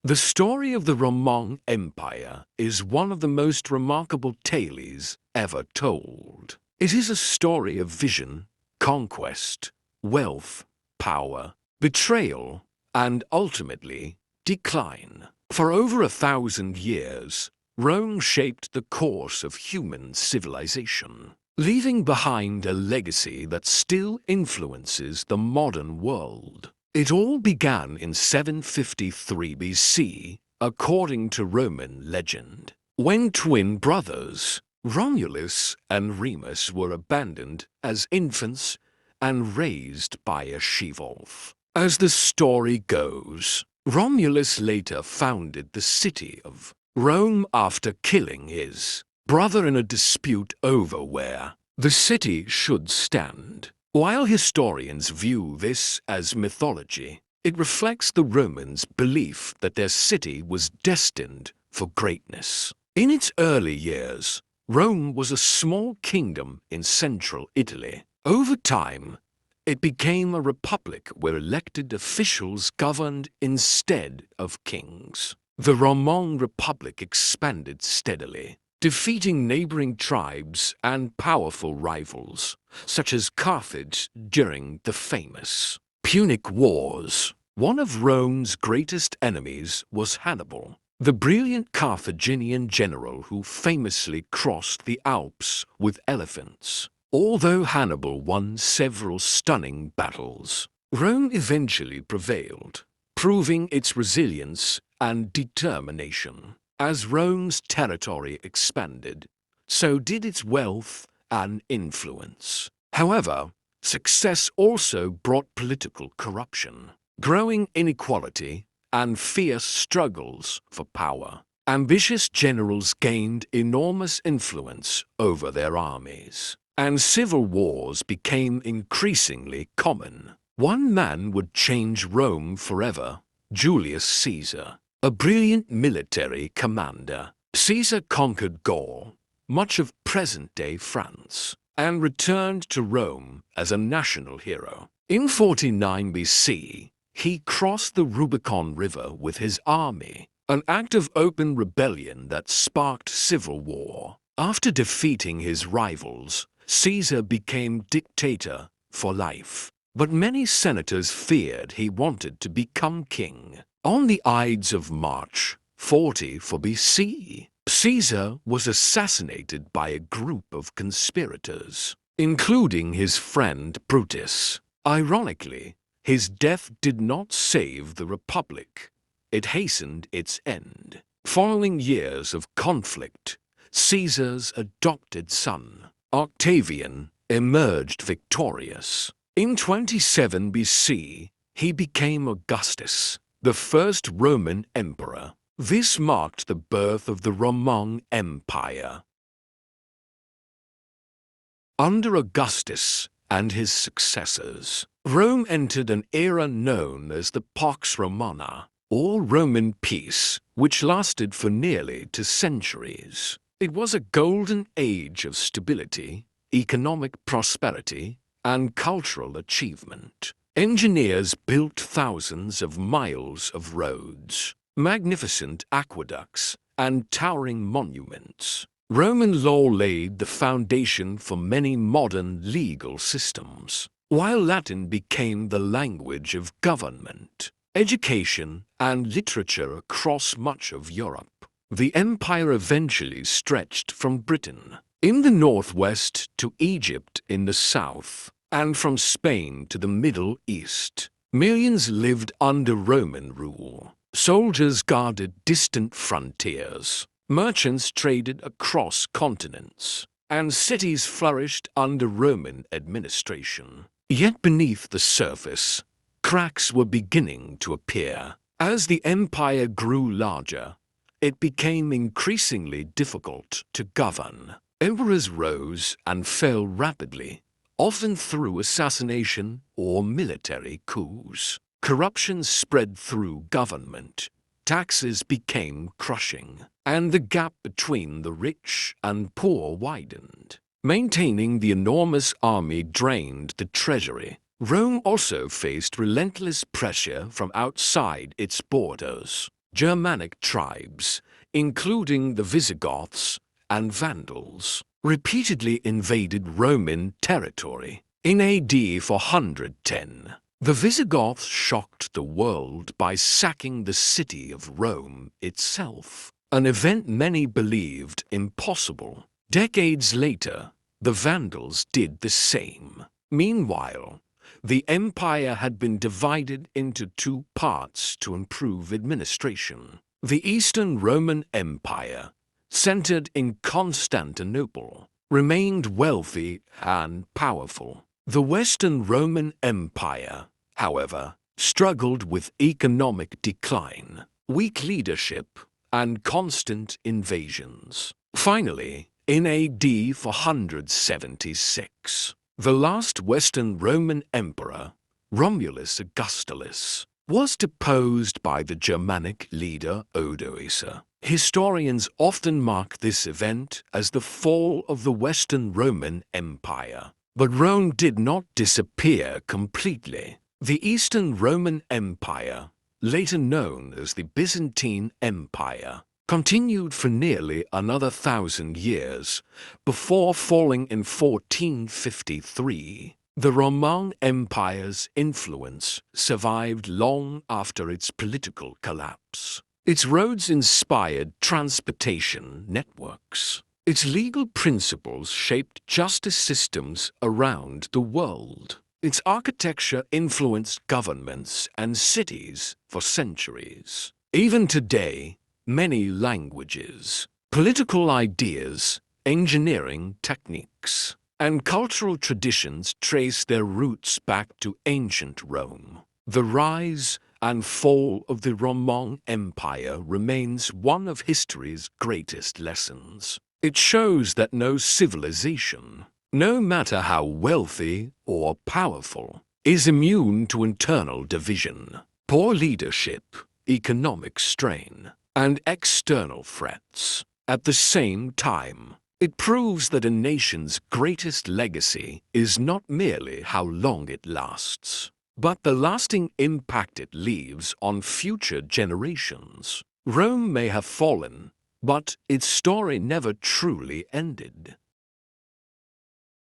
The story of the Roman Empire is one of the most remarkable tales ever told. It is a story of vision, conquest, wealth, power, betrayal, and ultimately, decline. For over 1,000 years, Rome shaped the course of human civilization, leaving behind a legacy that still influences the modern world. It all began in 753 BC, according to Roman legend, when twin brothers, Romulus and Remus, were abandoned as infants and raised by a she-wolf. As the story goes, Romulus later founded the city of Rome after killing his brother in a dispute over where the city should stand. While historians view this as mythology, it reflects the Romans' belief that their city was destined for greatness. In its early years, Rome was a small kingdom in central Italy. Over time, it became a republic where elected officials governed instead of kings. The Roman Republic expanded steadily, defeating neighboring tribes and powerful rivals, such as Carthage during the famous Punic Wars. One of Rome's greatest enemies was Hannibal, the brilliant Carthaginian general who famously crossed the Alps with elephants. Although Hannibal won several stunning battles, Rome eventually prevailed, proving its resilience and determination. As Rome's territory expanded, so did its wealth and influence. However, success also brought political corruption, growing inequality, and fierce struggles for power. Ambitious generals gained enormous influence over their armies, and civil wars became increasingly common. One man would change Rome forever: Julius Caesar. A brilliant military commander, Caesar conquered Gaul, much of present-day France, and returned to Rome as a national hero. In 49 BC, he crossed the Rubicon River with his army, an act of open rebellion that sparked civil war. After defeating his rivals, Caesar became dictator for life, but many senators feared he wanted to become king. On the Ides of March, 44 BC, Caesar was assassinated by a group of conspirators, including his friend Brutus. Ironically, his death did not save the Republic. It hastened its end. Following years of conflict, Caesar's adopted son, Octavian, emerged victorious. In 27 BC, he became Augustus, the first Roman emperor. This marked the birth of the Roman Empire. Under Augustus and his successors, Rome entered an era known as the Pax Romana, or Roman peace, which lasted for nearly 2 centuries. It was a golden age of stability, economic prosperity, and cultural achievement. Engineers built thousands of miles of roads, magnificent aqueducts, and towering monuments. Roman law laid the foundation for many modern legal systems, while Latin became the language of government, education, and literature across much of Europe. The empire eventually stretched from Britain in the northwest to Egypt in the south, and from Spain to the Middle East. Millions lived under Roman rule. Soldiers guarded distant frontiers. Merchants traded across continents, and cities flourished under Roman administration. Yet beneath the surface, cracks were beginning to appear. As the empire grew larger, it became increasingly difficult to govern. Emperors rose and fell rapidly, often through assassination or military coups. Corruption spread through government. Taxes became crushing, and the gap between the rich and poor widened. Maintaining the enormous army drained the treasury. Rome also faced relentless pressure from outside its borders. Germanic tribes, including the Visigoths and Vandals, repeatedly invaded Roman territory. In AD 410, the Visigoths shocked the world by sacking the city of Rome itself, an event many believed impossible. Decades later, the Vandals did the same. Meanwhile, the empire had been divided into two parts to improve administration. The Eastern Roman Empire, centered in Constantinople, remained wealthy and powerful. The Western Roman Empire, however, struggled with economic decline, weak leadership, and constant invasions. Finally, in AD 476, the last Western Roman emperor, Romulus Augustulus, was deposed by the Germanic leader Odoacer. Historians often mark this event as the fall of the Western Roman Empire. But Rome did not disappear completely. The Eastern Roman Empire, later known as the Byzantine Empire, continued for nearly another 1,000 years before falling in 1453. The Roman Empire's influence survived long after its political collapse. Its roads inspired transportation networks. Its legal principles shaped justice systems around the world. Its architecture influenced governments and cities for centuries. Even today, many languages, political ideas, engineering techniques, and cultural traditions trace their roots back to ancient Rome. The rise and fall of the Roman Empire remains one of history's greatest lessons. It shows that no civilization, no matter how wealthy or powerful, is immune to internal division, poor leadership, economic strain, and external threats. At the same time, it proves that a nation's greatest legacy is not merely how long it lasts, but the lasting impact it leaves on future generations. Rome may have fallen, but its story never truly ended.